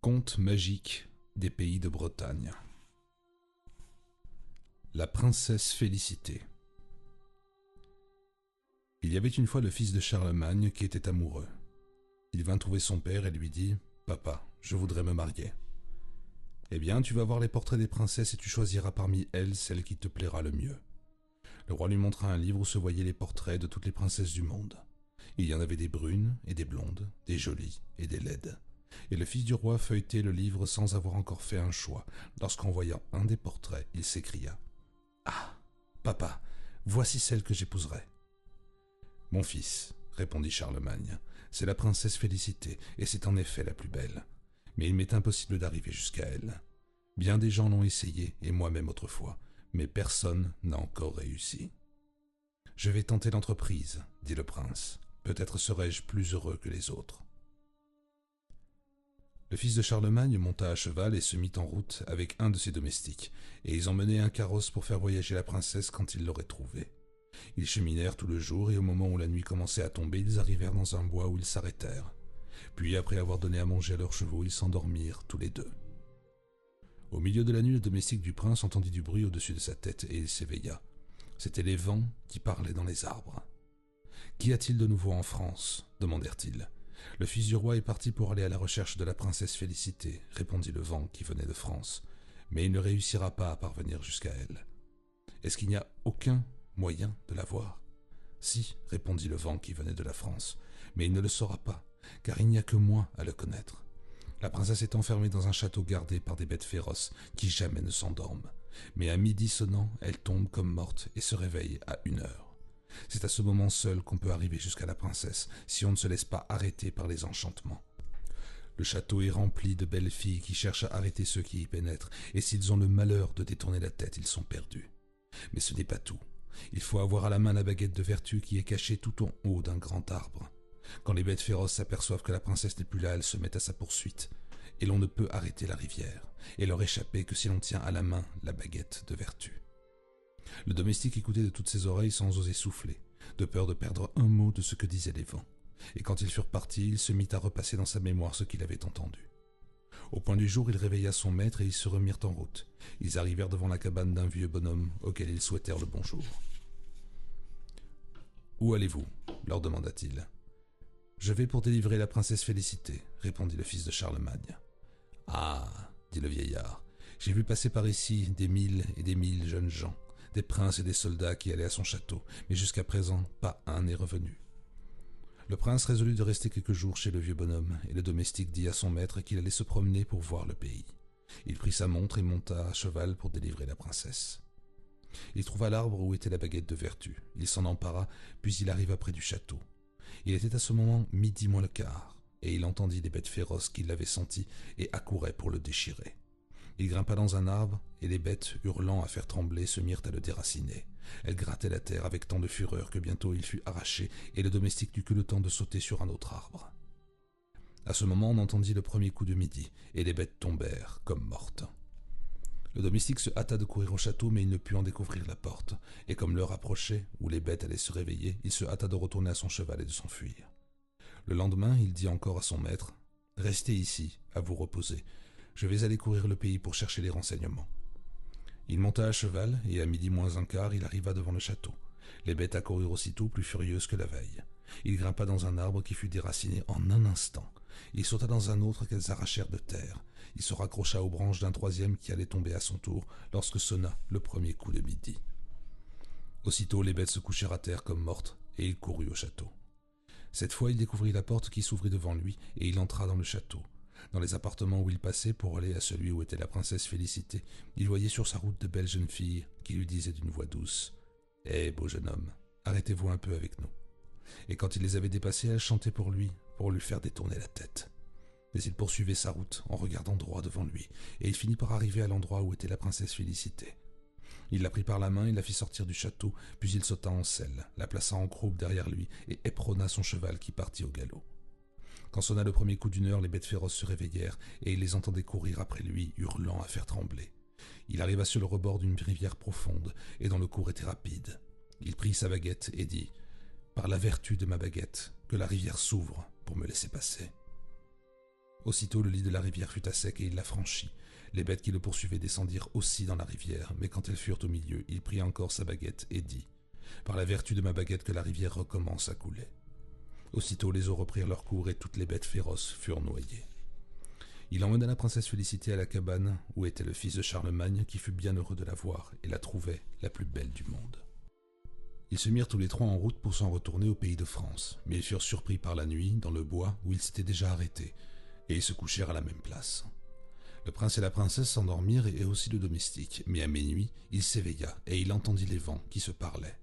Conte magique des pays de Bretagne. La princesse Félicité. Il y avait une fois le fils de Charlemagne qui était amoureux. Il vint trouver son père et lui dit « Papa, je voudrais me marier. » « Eh bien, tu vas voir les portraits des princesses et tu choisiras parmi elles celle qui te plaira le mieux. » Le roi lui montra un livre où se voyaient les portraits de toutes les princesses du monde. Il y en avait des brunes et des blondes, des jolies et des laides. Et le fils du roi feuilletait le livre sans avoir encore fait un choix, lorsqu'en voyant un des portraits, il s'écria « Ah, papa, voici celle que j'épouserai. » « Mon fils, répondit Charlemagne, c'est la princesse Félicité, et c'est en effet la plus belle. Mais il m'est impossible d'arriver jusqu'à elle. Bien des gens l'ont essayé, et moi-même autrefois, mais personne n'a encore réussi. »« Je vais tenter l'entreprise, dit le prince. Peut-être serai-je plus heureux que les autres. » Le fils de Charlemagne monta à cheval et se mit en route avec un de ses domestiques, et ils emmenaient un carrosse pour faire voyager la princesse quand ils l'auraient trouvée. Ils cheminèrent tout le jour, et au moment où la nuit commençait à tomber, ils arrivèrent dans un bois où ils s'arrêtèrent. Puis, après avoir donné à manger à leurs chevaux, ils s'endormirent tous les deux. Au milieu de la nuit, le domestique du prince entendit du bruit au-dessus de sa tête, et il s'éveilla. C'étaient les vents qui parlaient dans les arbres. « Qu'y a-t-il de nouveau en France ?» demandèrent-ils. « Le fils du roi est parti pour aller à la recherche de la princesse Félicité, » répondit le vent qui venait de France, « mais il ne réussira pas à parvenir jusqu'à elle. »« Est-ce qu'il n'y a aucun moyen de la voir ?»« Si, » répondit le vent qui venait de la France, « mais il ne le saura pas, car il n'y a que moi à le connaître. La princesse est enfermée dans un château gardé par des bêtes féroces qui jamais ne s'endorment, mais à midi sonnant, elle tombe comme morte et se réveille à 1 heure. C'est à ce moment seul qu'on peut arriver jusqu'à la princesse, si on ne se laisse pas arrêter par les enchantements. Le château est rempli de belles filles qui cherchent à arrêter ceux qui y pénètrent, et s'ils ont le malheur de détourner la tête, ils sont perdus. Mais ce n'est pas tout. Il faut avoir à la main la baguette de vertu qui est cachée tout en haut d'un grand arbre. Quand les bêtes féroces s'aperçoivent que la princesse n'est plus là, elles se mettent à sa poursuite, et l'on ne peut arrêter la rivière, et leur échapper que si l'on tient à la main la baguette de vertu. Le domestique écoutait de toutes ses oreilles sans oser souffler, de peur de perdre un mot de ce que disaient les vents, et quand ils furent partis, il se mit à repasser dans sa mémoire ce qu'il avait entendu. Au point du jour, il réveilla son maître et ils se remirent en route. Ils arrivèrent devant la cabane d'un vieux bonhomme auquel ils souhaitèrent le bonjour. « Où allez-vous » leur demanda-t-il. « Je vais pour délivrer la princesse Félicité, » répondit le fils de Charlemagne. « Ah, » dit le vieillard, « j'ai vu passer par ici des mille et des mille jeunes gens, des princes et des soldats qui allaient à son château, mais jusqu'à présent, pas un n'est revenu. » Le prince résolut de rester quelques jours chez le vieux bonhomme, et le domestique dit à son maître qu'il allait se promener pour voir le pays. Il prit sa montre et monta à cheval pour délivrer la princesse. Il trouva l'arbre où était la baguette de vertu. Il s'en empara, puis il arriva près du château. Il était à ce moment midi moins le quart, et il entendit les bêtes féroces qui l'avaient senti et accouraient pour le déchirer. Il grimpa dans un arbre, et les bêtes, hurlant à faire trembler, se mirent à le déraciner. Elles grattaient la terre avec tant de fureur que bientôt il fut arraché, et le domestique n'eut que le temps de sauter sur un autre arbre. À ce moment, on entendit le premier coup de midi, et les bêtes tombèrent comme mortes. Le domestique se hâta de courir au château, mais il ne put en découvrir la porte, et comme l'heure approchait, où les bêtes allaient se réveiller, il se hâta de retourner à son cheval et de s'enfuir. Le lendemain, il dit encore à son maître « Restez ici, à vous reposer. Je vais aller courir le pays pour chercher les renseignements. » Il monta à cheval, et à midi moins un quart, il arriva devant le château. Les bêtes accoururent aussitôt, plus furieuses que la veille. Il grimpa dans un arbre qui fut déraciné en un instant. Il sauta dans un autre qu'elles arrachèrent de terre. Il se raccrocha aux branches d'un troisième qui allait tomber à son tour lorsque sonna le premier coup de midi. Aussitôt, les bêtes se couchèrent à terre comme mortes, et il courut au château. Cette fois, il découvrit la porte qui s'ouvrit devant lui, et il entra dans le château. Dans les appartements où il passait pour aller à celui où était la princesse Félicité, il voyait sur sa route de belles jeunes filles qui lui disaient d'une voix douce « Eh, beau jeune homme, arrêtez-vous un peu avec nous. » Et quand il les avait dépassées, elles chantaient pour lui faire détourner la tête. Mais il poursuivait sa route en regardant droit devant lui, et il finit par arriver à l'endroit où était la princesse Félicité. Il la prit par la main et la fit sortir du château, puis il sauta en selle, la plaça en croupe derrière lui et éperonna son cheval qui partit au galop. Quand sonna le premier coup d'1 heure, les bêtes féroces se réveillèrent, et il les entendait courir après lui, hurlant à faire trembler. Il arriva sur le rebord d'une rivière profonde, et dont le cours était rapide. Il prit sa baguette et dit « Par la vertu de ma baguette, que la rivière s'ouvre pour me laisser passer. » Aussitôt le lit de la rivière fut à sec et il la franchit. Les bêtes qui le poursuivaient descendirent aussi dans la rivière, mais quand elles furent au milieu, il prit encore sa baguette et dit « Par la vertu de ma baguette que la rivière recommence à couler. » Aussitôt les eaux reprirent leur cours et toutes les bêtes féroces furent noyées. Il emmena la princesse Félicité à la cabane où était le fils de Charlemagne, qui fut bien heureux de la voir et la trouvait la plus belle du monde. Ils se mirent tous les trois en route pour s'en retourner au pays de France, mais ils furent surpris par la nuit dans le bois où ils s'étaient déjà arrêtés, et ils se couchèrent à la même place. Le prince et la princesse s'endormirent et aussi le domestique, mais à minuit, il s'éveilla et il entendit les vents qui se parlaient.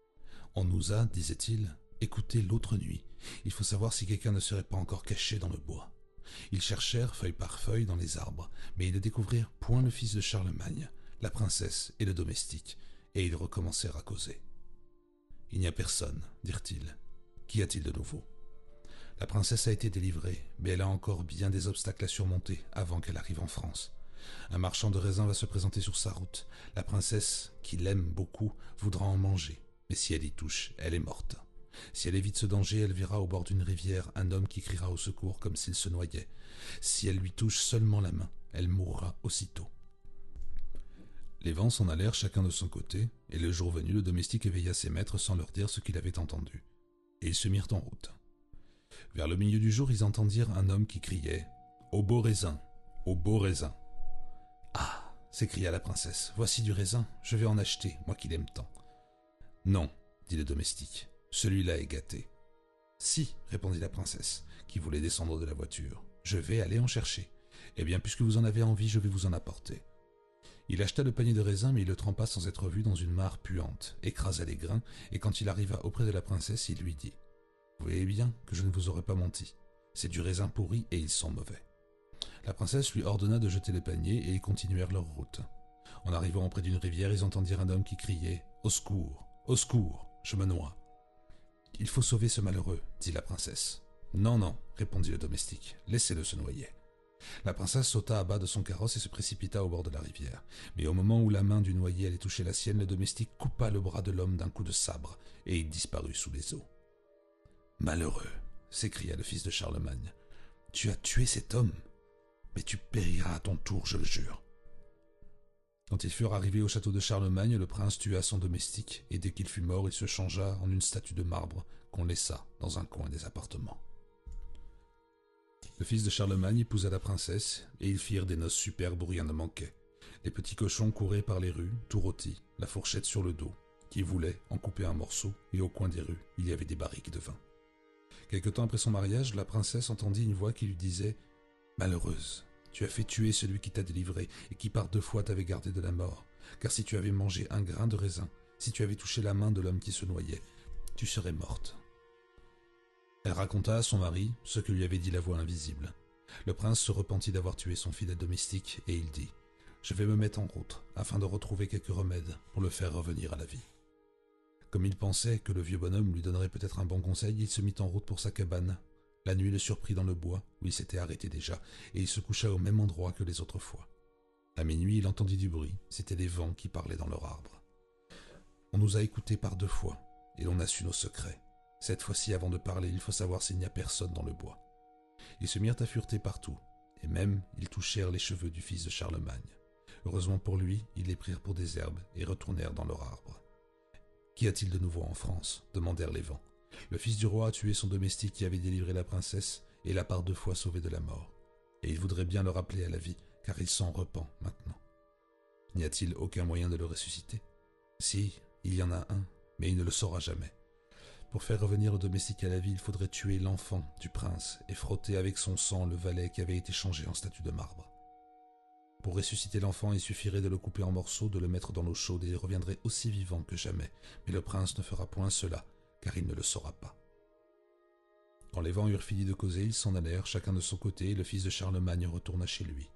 « On nous a, disait-il, écoutés l'autre nuit. Il faut savoir si quelqu'un ne serait pas encore caché dans le bois. » Ils cherchèrent feuille par feuille dans les arbres, mais ils ne découvrirent point le fils de Charlemagne, la princesse et le domestique, et ils recommencèrent à causer. « Il n'y a personne, dirent-ils. Qu'y a-t-il de nouveau ? La princesse a été délivrée, mais elle a encore bien des obstacles à surmonter avant qu'elle arrive en France. Un marchand de raisins va se présenter sur sa route. La princesse, qui l'aime beaucoup, voudra en manger, mais si elle y touche, elle est morte. Si elle évite ce danger, elle verra au bord d'une rivière un homme qui criera au secours comme s'il se noyait. Si elle lui touche seulement la main, elle mourra aussitôt. » Les vents s'en allèrent chacun de son côté, et le jour venu, le domestique éveilla ses maîtres sans leur dire ce qu'il avait entendu. Et ils se mirent en route. Vers le milieu du jour, ils entendirent un homme qui criait « Au beau raisin, au beau raisin !»« Ah !» s'écria la princesse, « voici du raisin, je vais en acheter, moi qui l'aime tant. »« Non, dit le domestique, celui-là est gâté. »« Si, répondit la princesse, qui voulait descendre de la voiture, je vais aller en chercher. Eh bien, puisque vous en avez envie, je vais vous en apporter. » Il acheta le panier de raisins, mais il le trempa sans être vu dans une mare puante, écrasa les grains, et quand il arriva auprès de la princesse, il lui dit « Vous voyez bien que je ne vous aurais pas menti. C'est du raisin pourri et ils sont mauvais. » La princesse lui ordonna de jeter le panier et ils continuèrent leur route. En arrivant auprès d'une rivière, ils entendirent un homme qui criait « Au secours, je me noie. »« Il faut sauver ce malheureux, dit la princesse. »« Non, non, répondit le domestique, laissez-le se noyer. » La princesse sauta à bas de son carrosse et se précipita au bord de la rivière. Mais au moment où la main du noyé allait toucher la sienne, le domestique coupa le bras de l'homme d'un coup de sabre et il disparut sous les eaux. « Malheureux !» s'écria le fils de Charlemagne. « Tu as tué cet homme, mais tu périras à ton tour, je le jure. » Quand ils furent arrivés au château de Charlemagne, le prince tua son domestique et dès qu'il fut mort, il se changea en une statue de marbre qu'on laissa dans un coin des appartements. Le fils de Charlemagne épousa la princesse, et ils firent des noces superbes où rien ne manquait. Les petits cochons couraient par les rues, tout rôtis, la fourchette sur le dos, qui voulait en couper un morceau, et au coin des rues, il y avait des barriques de vin. Quelque temps après son mariage, la princesse entendit une voix qui lui disait « Malheureuse, tu as fait tuer celui qui t'a délivré, et qui par 2 fois t'avait gardé de la mort, car si tu avais mangé un grain de raisin, si tu avais touché la main de l'homme qui se noyait, tu serais morte. » Elle raconta à son mari ce que lui avait dit la voix invisible. Le prince se repentit d'avoir tué son fidèle domestique et il dit « Je vais me mettre en route afin de retrouver quelques remèdes pour le faire revenir à la vie. » Comme il pensait que le vieux bonhomme lui donnerait peut-être un bon conseil, il se mit en route pour sa cabane. La nuit le surprit dans le bois où il s'était arrêté déjà et il se coucha au même endroit que les autres fois. À minuit, il entendit du bruit, c'étaient les vents qui parlaient dans leurs arbres. « On nous a écoutés par 2 fois et l'on a su nos secrets. Cette fois-ci, avant de parler, il faut savoir s'il n'y a personne dans le bois. » Ils se mirent à fureter partout, et même ils touchèrent les cheveux du fils de Charlemagne. Heureusement pour lui, ils les prirent pour des herbes et retournèrent dans leur arbre. « Qu'y a-t-il de nouveau en France ?» demandèrent les vents. Le fils du roi a tué son domestique qui avait délivré la princesse et l'a par 2 fois sauvée de la mort. Et il voudrait bien le rappeler à la vie, car il s'en repent maintenant. N'y a-t-il aucun moyen de le ressusciter ? Si, il y en a un, mais il ne le saura jamais. Pour faire revenir le domestique à la vie, il faudrait tuer l'enfant du prince et frotter avec son sang le valet qui avait été changé en statue de marbre. Pour ressusciter l'enfant, il suffirait de le couper en morceaux, de le mettre dans l'eau chaude et il reviendrait aussi vivant que jamais. Mais le prince ne fera point cela, car il ne le saura pas. Quand les vents eurent fini de causer, ils s'en allèrent, chacun de son côté, et le fils de Charlemagne retourna chez lui.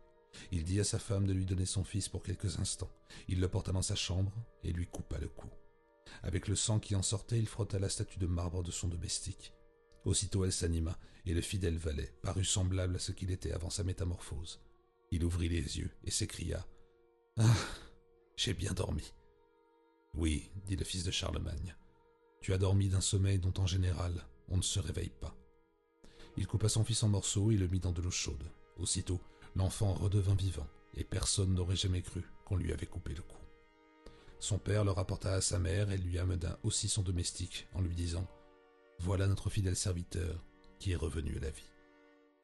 Il dit à sa femme de lui donner son fils pour quelques instants. Il le porta dans sa chambre et lui coupa le cou. Avec le sang qui en sortait, il frotta la statue de marbre de son domestique. Aussitôt elle s'anima, et le fidèle valet parut semblable à ce qu'il était avant sa métamorphose. Il ouvrit les yeux et s'écria « Ah, j'ai bien dormi. »« Oui, dit le fils de Charlemagne, tu as dormi d'un sommeil dont en général on ne se réveille pas. » Il coupa son fils en morceaux et le mit dans de l'eau chaude. Aussitôt, l'enfant redevint vivant, et personne n'aurait jamais cru qu'on lui avait coupé le cou. Son père le rapporta à sa mère et lui amena aussi son domestique en lui disant « Voilà notre fidèle serviteur qui est revenu à la vie. »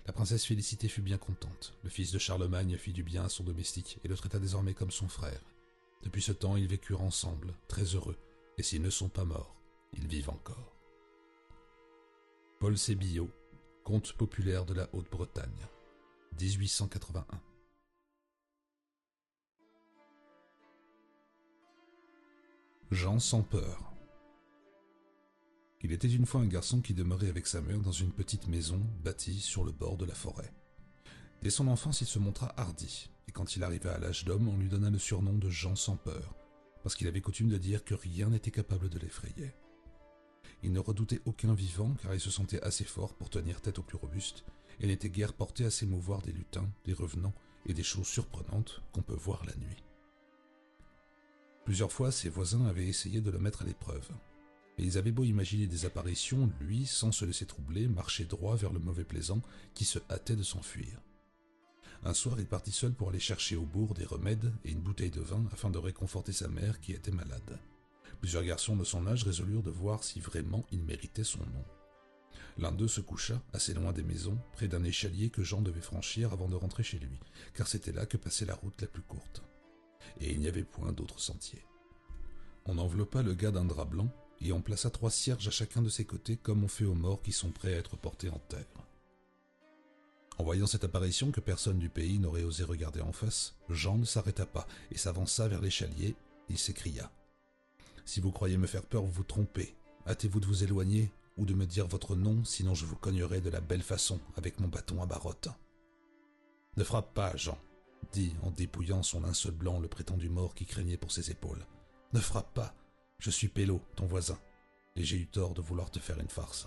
La princesse Félicité fut bien contente. Le fils de Charlemagne fit du bien à son domestique et le traita désormais comme son frère. Depuis ce temps, ils vécurent ensemble, très heureux, et s'ils ne sont pas morts, ils vivent encore. Paul Sébillot, conte populaire de la Haute-Bretagne, 1881. Jean sans peur. Il était une fois un garçon qui demeurait avec sa mère dans une petite maison bâtie sur le bord de la forêt. Dès son enfance, il se montra hardi, et quand il arriva à l'âge d'homme, on lui donna le surnom de Jean sans peur, parce qu'il avait coutume de dire que rien n'était capable de l'effrayer. Il ne redoutait aucun vivant, car il se sentait assez fort pour tenir tête aux plus robustes, et n'était guère porté à s'émouvoir des lutins, des revenants et des choses surprenantes qu'on peut voir la nuit. Plusieurs fois, ses voisins avaient essayé de le mettre à l'épreuve. Et ils avaient beau imaginer des apparitions, lui, sans se laisser troubler, marchait droit vers le mauvais plaisant qui se hâtait de s'enfuir. Un soir, il partit seul pour aller chercher au bourg des remèdes et une bouteille de vin afin de réconforter sa mère qui était malade. Plusieurs garçons de son âge résolurent de voir si vraiment il méritait son nom. L'un d'eux se coucha, assez loin des maisons, près d'un échalier que Jean devait franchir avant de rentrer chez lui, car c'était là que passait la route la plus courte. Et il n'y avait point d'autre sentier. On enveloppa le gars d'un drap blanc, et on plaça 3 cierges à chacun de ses côtés comme on fait aux morts qui sont prêts à être portés en terre. En voyant cette apparition que personne du pays n'aurait osé regarder en face, Jean ne s'arrêta pas et s'avança vers l'échalier. Il s'écria « Si vous croyez me faire peur, vous vous trompez. Hâtez-vous de vous éloigner ou de me dire votre nom, sinon je vous cognerai de la belle façon avec mon bâton à barotte. »« Ne frappe pas, Jean, » dit en dépouillant son linceul blanc le prétendu mort qui craignait pour ses épaules. « Ne frappe pas. Je suis Pélo, ton voisin, et j'ai eu tort de vouloir te faire une farce. »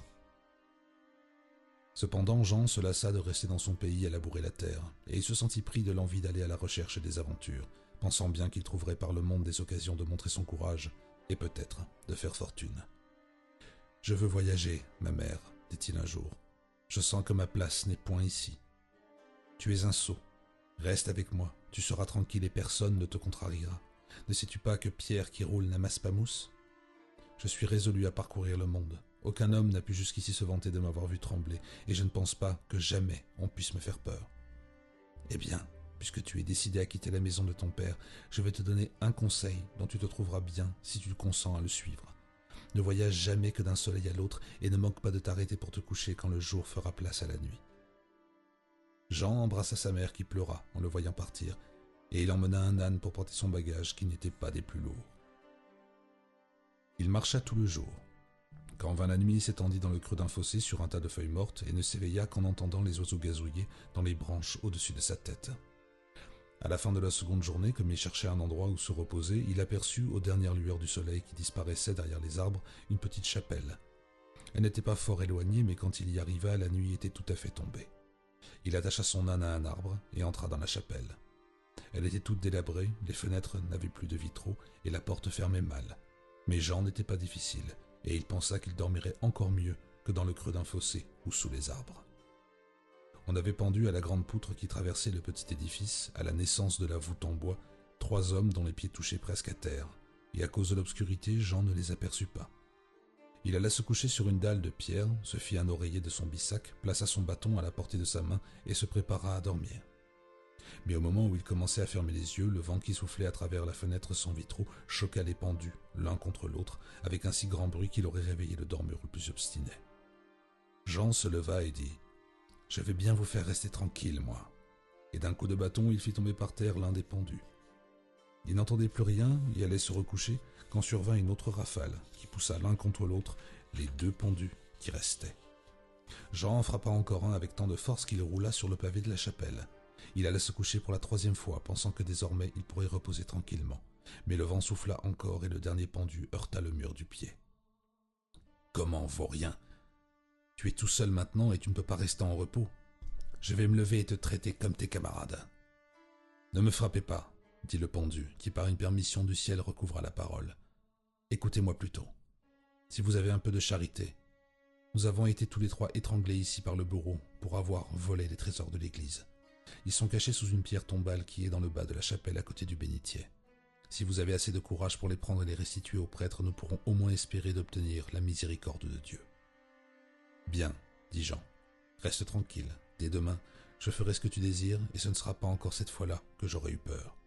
Cependant, Jean se lassa de rester dans son pays à labourer la terre, et il se sentit pris de l'envie d'aller à la recherche des aventures, pensant bien qu'il trouverait par le monde des occasions de montrer son courage, et peut-être de faire fortune. « Je veux voyager, ma mère, dit-il un jour. Je sens que ma place n'est point ici. Tu es un sot. Reste avec moi, tu seras tranquille et personne ne te contrariera. Ne sais-tu pas que pierre qui roule n'amasse pas mousse ? Je suis résolu à parcourir le monde. Aucun homme n'a pu jusqu'ici se vanter de m'avoir vu trembler, et je ne pense pas que jamais on puisse me faire peur. Eh bien, puisque tu es décidé à quitter la maison de ton père, je vais te donner un conseil dont tu te trouveras bien si tu consens à le suivre. Ne voyage jamais que d'un soleil à l'autre et ne manque pas de t'arrêter pour te coucher quand le jour fera place à la nuit. » Jean embrassa sa mère qui pleura en le voyant partir, et il emmena un âne pour porter son bagage qui n'était pas des plus lourds. Il marcha tout le jour. Quand vint la nuit, il s'étendit dans le creux d'un fossé sur un tas de feuilles mortes et ne s'éveilla qu'en entendant les oiseaux gazouiller dans les branches au-dessus de sa tête. À la fin de la seconde journée, comme il cherchait un endroit où se reposer, il aperçut, aux dernières lueurs du soleil qui disparaissaient derrière les arbres, une petite chapelle. Elle n'était pas fort éloignée, mais quand il y arriva, la nuit était tout à fait tombée. Il attacha son âne à un arbre et entra dans la chapelle. Elle était toute délabrée, les fenêtres n'avaient plus de vitraux et la porte fermait mal. Mais Jean n'était pas difficile, et il pensa qu'il dormirait encore mieux que dans le creux d'un fossé ou sous les arbres. On avait pendu à la grande poutre qui traversait le petit édifice, à la naissance de la voûte en bois, 3 hommes dont les pieds touchaient presque à terre, et à cause de l'obscurité, Jean ne les aperçut pas. Il alla se coucher sur une dalle de pierre, se fit un oreiller de son bissac, plaça son bâton à la portée de sa main et se prépara à dormir. Mais au moment où il commençait à fermer les yeux, le vent qui soufflait à travers la fenêtre sans vitraux choqua les pendus, l'un contre l'autre, avec un si grand bruit qu'il aurait réveillé le dormeur le plus obstiné. Jean se leva et dit « Je vais bien vous faire rester tranquille, moi. » Et d'un coup de bâton, il fit tomber par terre l'un des pendus. Il n'entendait plus rien et allait se recoucher quand survint une autre rafale qui poussa l'un contre l'autre les 2 pendus qui restaient. Jean en frappa encore un avec tant de force qu'il roula sur le pavé de la chapelle. Il alla se coucher pour la 3e fois, pensant que désormais il pourrait reposer tranquillement. Mais le vent souffla encore et le dernier pendu heurta le mur du pied. « Comment, vaurien ? Tu es tout seul maintenant et tu ne peux pas rester en repos. Je vais me lever et te traiter comme tes camarades. »« Ne me frappez pas, » dit le pendu, qui par une permission du ciel recouvra la parole. « Écoutez-moi plutôt. Si vous avez un peu de charité, Nous avons été tous les trois étranglés ici par le bourreau pour avoir volé les trésors de l'église. Ils sont cachés sous une pierre tombale qui est dans le bas de la chapelle à côté du bénitier. Si vous avez assez de courage pour les prendre et les restituer au prêtre, nous pourrons au moins espérer d'obtenir la miséricorde de Dieu. » « Bien, » dit Jean. « Reste tranquille. Dès demain, je ferai ce que tu désires et ce ne sera pas encore cette fois-là que j'aurai eu peur. »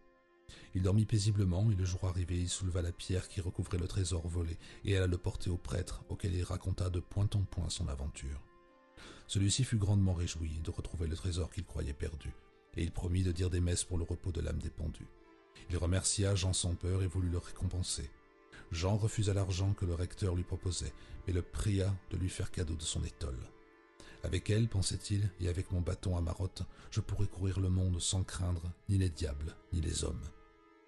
Il dormit paisiblement et le jour arrivé, il souleva la pierre qui recouvrait le trésor volé et alla le porter au prêtre auquel il raconta de point en point son aventure. Celui-ci fut grandement réjoui de retrouver le trésor qu'il croyait perdu et il promit de dire des messes pour le repos de l'âme des pendus. Il remercia Jean sans peur et voulut le récompenser. Jean refusa l'argent que le recteur lui proposait, mais le pria de lui faire cadeau de son étole. Avec elle, pensait-il, et avec mon bâton à marotte, je pourrais courir le monde sans craindre ni les diables, ni les hommes.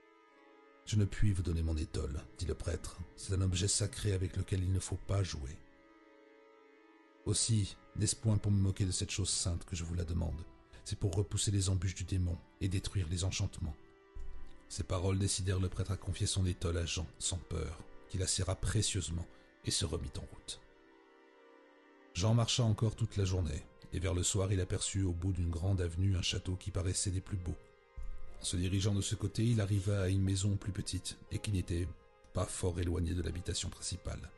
« Je ne puis vous donner mon étole, dit le prêtre. C'est un objet sacré avec lequel il ne faut pas jouer. Aussi, n'est-ce point pour me moquer de cette chose sainte que je vous la demande. C'est pour repousser les embûches du démon et détruire les enchantements. » Ces paroles décidèrent le prêtre à confier son étole à Jean, sans peur, qui la serra précieusement et se remit en route. Jean marcha encore toute la journée, et vers le soir il aperçut au bout d'une grande avenue un château qui paraissait des plus beaux. En se dirigeant de ce côté, il arriva à une maison plus petite, et qui n'était pas fort éloignée de l'habitation principale.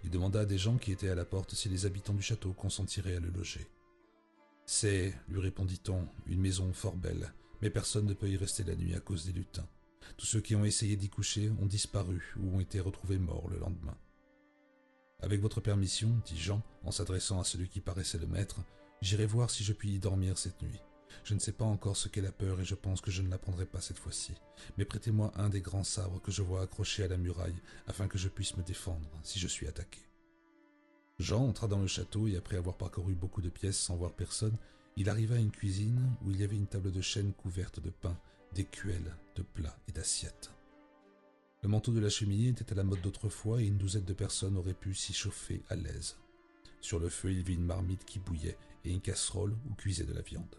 Il demanda à des gens qui étaient à la porte si les habitants du château consentiraient à le loger. « C'est, lui répondit-on, une maison fort belle, mais personne ne peut y rester la nuit à cause des lutins. Tous ceux qui ont essayé d'y coucher ont disparu ou ont été retrouvés morts le lendemain. »« Avec votre permission, dit Jean, en s'adressant à celui qui paraissait le maître, j'irai voir si je puis y dormir cette nuit. Je ne sais pas encore ce qu'est la peur et je pense que je ne l'apprendrai pas cette fois-ci. Mais prêtez-moi un des grands sabres que je vois accrochés à la muraille afin que je puisse me défendre si je suis attaqué. » Jean entra dans le château et après avoir parcouru beaucoup de pièces sans voir personne, il arriva à une cuisine où il y avait une table de chêne couverte de pain, d'écuelles, de plats et d'assiettes. Le manteau de la cheminée était à la mode d'autrefois et une douzaine de personnes auraient pu s'y chauffer à l'aise. Sur le feu, il vit une marmite qui bouillait et une casserole où cuisait de la viande.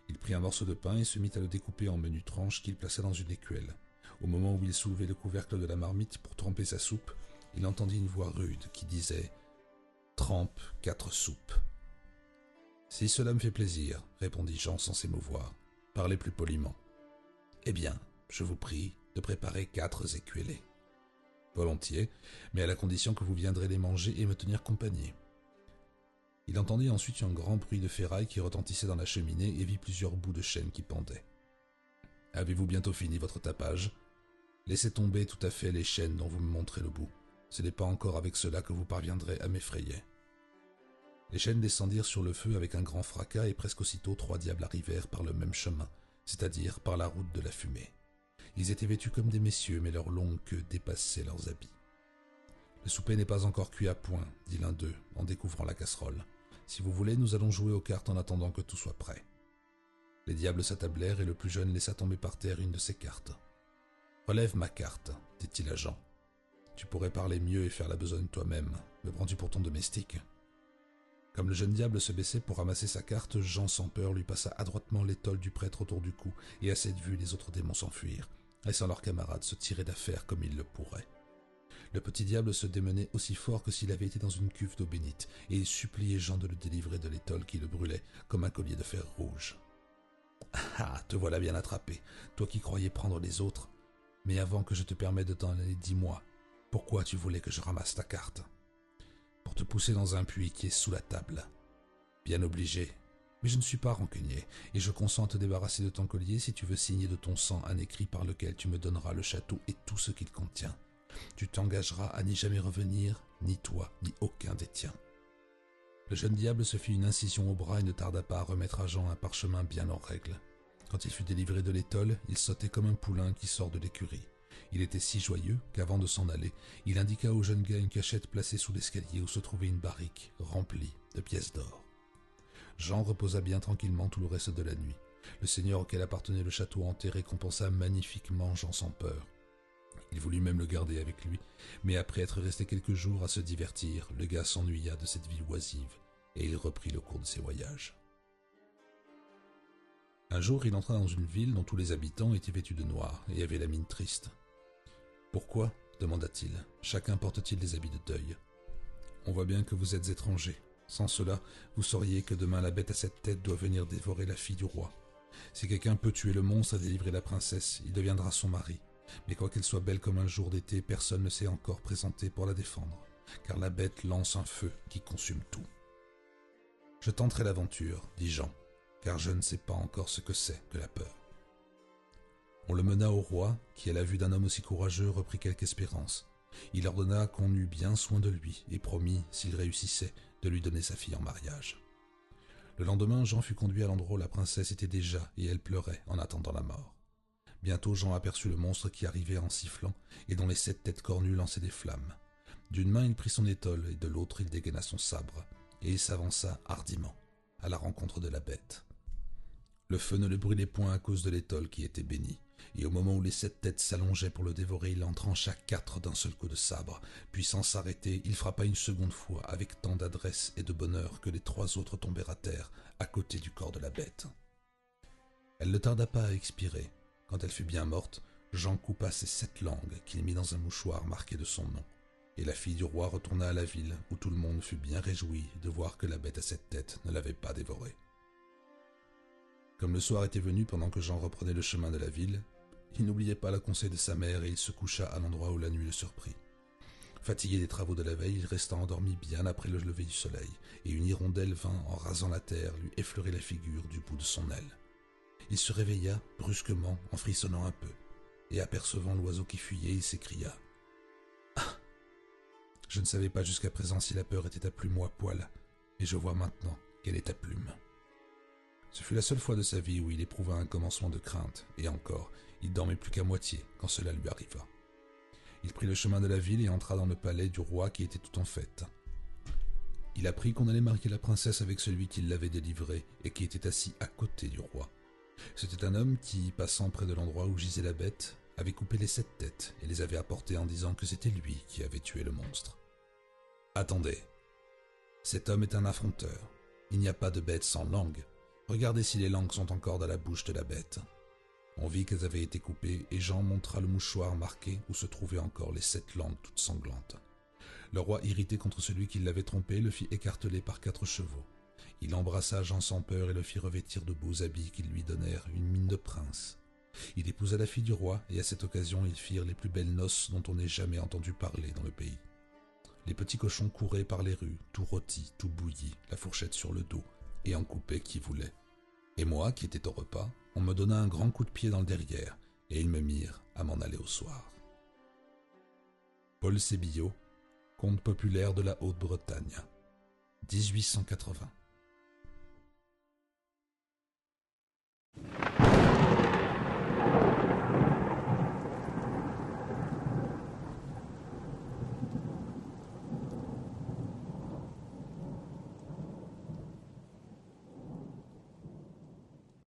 Il prit un morceau de pain et se mit à le découper en menues tranches qu'il plaça dans une écuelle. Au moment où il soulevait le couvercle de la marmite pour tremper sa soupe, il entendit une voix rude qui disait « Trempe 4 soupes. »« Si cela me fait plaisir, répondit Jean sans s'émouvoir. Parlez plus poliment. »« Eh bien, je vous prie de préparer 4 écuellés. »« Volontiers, mais à la condition que vous viendrez les manger et me tenir compagnie. » Il entendit ensuite un grand bruit de ferraille qui retentissait dans la cheminée et vit plusieurs bouts de chaîne qui pendaient. « Avez-vous bientôt fini votre tapage ? Laissez tomber tout à fait les chaînes dont vous me montrez le bout. Ce n'est pas encore avec cela que vous parviendrez à m'effrayer. » Les chaînes descendirent sur le feu avec un grand fracas et presque aussitôt 3 diables arrivèrent par le même chemin, c'est-à-dire par la route de la fumée. Ils étaient vêtus comme des messieurs, mais leurs longues queues dépassaient leurs habits. « Le souper n'est pas encore cuit à point, dit l'un d'eux, en découvrant la casserole. Si vous voulez, nous allons jouer aux cartes en attendant que tout soit prêt. » Les diables s'attablèrent et le plus jeune laissa tomber par terre une de ses cartes. « Relève ma carte, dit-il à Jean. Tu pourrais parler mieux et faire la besogne toi-même. Me prends-tu pour ton domestique ?» Comme le jeune diable se baissait pour ramasser sa carte, Jean sans peur lui passa adroitement l'étole du prêtre autour du cou, et à cette vue les autres démons s'enfuirent, laissant leurs camarades se tirer d'affaire comme ils le pourraient. Le petit diable se démenait aussi fort que s'il avait été dans une cuve d'eau bénite, et il suppliait Jean de le délivrer de l'étole qui le brûlait comme un collier de fer rouge. « Ah, te voilà bien attrapé, toi qui croyais prendre les autres. Mais avant que je te permette de t'en aller, dis-moi, pourquoi tu voulais que je ramasse ta carte ? » « Pour te pousser dans un puits qui est sous la table. »« Bien obligé, mais je ne suis pas rancunier, et je consens à te débarrasser de ton collier si tu veux signer de ton sang un écrit par lequel tu me donneras le château et tout ce qu'il contient. Tu t'engageras à n'y jamais revenir, ni toi, ni aucun des tiens. » Le jeune diable se fit une incision au bras et ne tarda pas à remettre à Jean un parchemin bien en règle. Quand il fut délivré de l'étole, il sautait comme un poulain qui sort de l'écurie. Il était si joyeux qu'avant de s'en aller, il indiqua au jeune gars une cachette placée sous l'escalier où se trouvait une barrique remplie de pièces d'or. Jean reposa bien tranquillement tout le reste de la nuit. Le seigneur auquel appartenait le château hanté récompensa magnifiquement Jean sans peur. Il voulut même le garder avec lui, mais après être resté quelques jours à se divertir, le gars s'ennuya de cette vie oisive, et il reprit le cours de ses voyages. Un jour, il entra dans une ville dont tous les habitants étaient vêtus de noir et avaient la mine triste. « Pourquoi ? » demanda-t-il. « Chacun porte-t-il des habits de deuil ? » On voit bien que vous êtes étranger. Sans cela, vous sauriez que demain la bête à 7 têtes doit venir dévorer la fille du roi. Si quelqu'un peut tuer le monstre et délivrer la princesse, il deviendra son mari. Mais quoiqu'elle soit belle comme un jour d'été, personne ne s'est encore présenté pour la défendre, car la bête lance un feu qui consume tout. Je tenterai l'aventure, dit Jean, car je ne sais pas encore ce que c'est que la peur. On le mena au roi, qui à la vue d'un homme aussi courageux reprit quelque espérance. Il ordonna qu'on eût bien soin de lui, et promit, s'il réussissait, de lui donner sa fille en mariage. Le lendemain, Jean fut conduit à l'endroit où la princesse était déjà, et elle pleurait en attendant la mort. Bientôt Jean aperçut le monstre qui arrivait en sifflant, et dont les 7 têtes cornues lançaient des flammes. D'une main il prit son étole, et de l'autre il dégaina son sabre, et il s'avança hardiment, à la rencontre de la bête. Le feu ne le brûlait point à cause de l'étole qui était bénie, et au moment où les 7 têtes s'allongeaient pour le dévorer, il en trancha 4 d'un seul coup de sabre, puis sans s'arrêter, il frappa une seconde fois avec tant d'adresse et de bonheur que les 3 autres tombèrent à terre, à côté du corps de la bête. Elle ne tarda pas à expirer. Quand elle fut bien morte, Jean coupa ses 7 langues qu'il mit dans un mouchoir marqué de son nom, et la fille du roi retourna à la ville où tout le monde fut bien réjoui de voir que la bête à 7 têtes ne l'avait pas dévorée. Comme le soir était venu pendant que Jean reprenait le chemin de la ville, il n'oubliait pas le conseil de sa mère et il se coucha à l'endroit où la nuit le surprit. Fatigué des travaux de la veille, il resta endormi bien après le lever du soleil, et une hirondelle vint, en rasant la terre, lui effleurer la figure du bout de son aile. Il se réveilla brusquement en frissonnant un peu, et apercevant l'oiseau qui fuyait, il s'écria « Ah ! Je ne savais pas jusqu'à présent si la peur était à plume ou à poil, et je vois maintenant qu'elle est à plume. » Ce fut la seule fois de sa vie où il éprouva un commencement de crainte, et encore, il dormait plus qu'à moitié quand cela lui arriva. Il prit le chemin de la ville et entra dans le palais du roi qui était tout en fête. Il apprit qu'on allait marier la princesse avec celui qui l'avait délivrée et qui était assis à côté du roi. C'était un homme qui, passant près de l'endroit où gisait la bête, avait coupé les 7 têtes et les avait apportées en disant que c'était lui qui avait tué le monstre. « Attendez, cet homme est un affronteur. Il n'y a pas de bête sans langue. Regardez si les langues sont encore dans la bouche de la bête. » On vit qu'elles avaient été coupées et Jean montra le mouchoir marqué où se trouvaient encore les 7 langues toutes sanglantes. Le roi, irrité contre celui qui l'avait trompé, le fit écarteler par 4 chevaux. Il embrassa Jean sans peur et le fit revêtir de beaux habits qui lui donnèrent une mine de prince. Il épousa la fille du roi et à cette occasion ils firent les plus belles noces dont on n'ait jamais entendu parler dans le pays. Les petits cochons couraient par les rues, tout rôtis, tout bouillis, la fourchette sur le dos, et en coupaient qui voulait. Et moi, qui étais au repas, on me donna un grand coup de pied dans le derrière, et ils me mirent à m'en aller au soir. Paul Sébillot, conte populaire de la Haute-Bretagne, 1880.